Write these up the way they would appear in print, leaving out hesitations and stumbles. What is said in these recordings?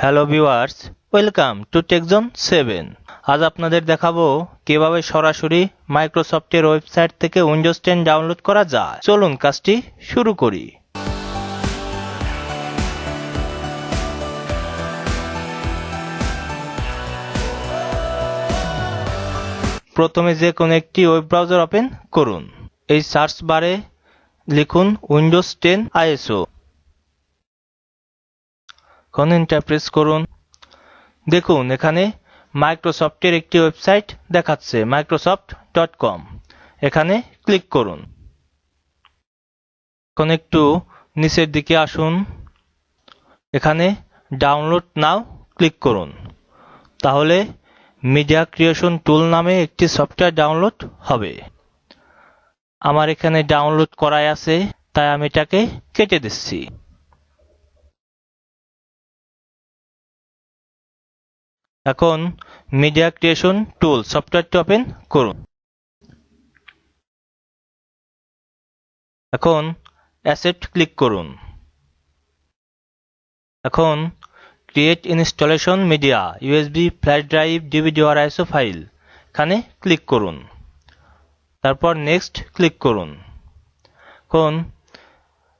Hello viewers, welcome to TechZone 7। আজ আপনাদের দেখাবো কিভাবে সরাসরি মাইক্রোসফটের ওয়েবসাইট থেকে উইন্ডোজ 10 ডাউনলোড করা যায়। চলুন কাজটি শুরু করি। প্রথমে যে কোনো একটি ওয়েব ব্রাউজার ওপেন করুন। এই সার্চ বারে লিখুন উইন্ডোজ 10 ISO। এখন এন্টার প্রেস করুন। দেখুন এখানে মাইক্রোসফটের একটি ওয়েবসাইট দেখাচ্ছে microsoft.com। এখানে ক্লিক করুন। এখন একটু নিচের দিকে আসুন। এখানে ডাউনলোড নাও ক্লিক করুন। তাহলে মিডিয়া ক্রিয়েশন টুল নামে একটি সফটওয়্যার ডাউনলোড হবে। আমার এখানে ডাউনলোড করাই আছে, তাই আমি এটাকে কেটে দিচ্ছি। এখন মিডিয়া ক্রিয়েশন টুল সফটওয়্যারটি ওপেন করুন। এখন অ্যাসেট ক্লিক করুন। এখন create installation media USB flash drive DVD or ISO file এখানে ক্লিক করুন। তারপর নেক্সট ক্লিক করুন। এখন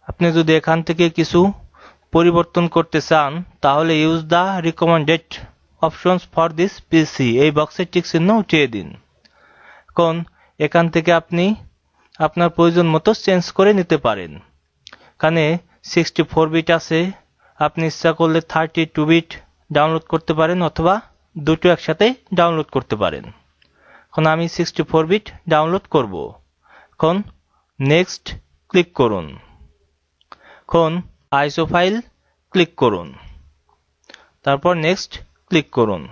আপনি যদি এখান থেকে কিছু পরিবর্তন করতে চান তাহলে use the recommended options for this পিসি এই বক্সে টিক চিহ্ন উঠিয়ে দিন। এখন এখান থেকে আপনি আপনার প্রয়োজন মতো চেঞ্জ করে নিতে পারেন। এখানে 64 বিট আছে, আপনি ইচ্ছা করলে 32 বিট ডাউনলোড করতে পারেন অথবা দুটো একসাথে ডাউনলোড করতে পারেন। এখন আমি 64 বিট ডাউনলোড করব। এখন নেক্সট ক্লিক করুন। এখন আইসো ফাইল ক্লিক করুন। তারপর নেক্সট ক্লিক করুন।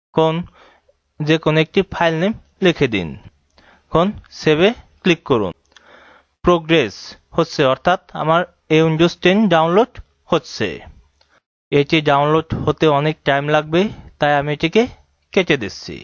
এখন যে কোনো একটি ফাইল নেম লিখে দিন। এখন সেভে ক্লিক করুন। প্রোগ্রেস হচ্ছে, অর্থাৎ আমার এই উইন্ডোজ 10 ডাউনলোড হচ্ছে। এটি ডাউনলোড হতে অনেক টাইম লাগবে, তাই আমি এটিকে কেটে দিচ্ছি।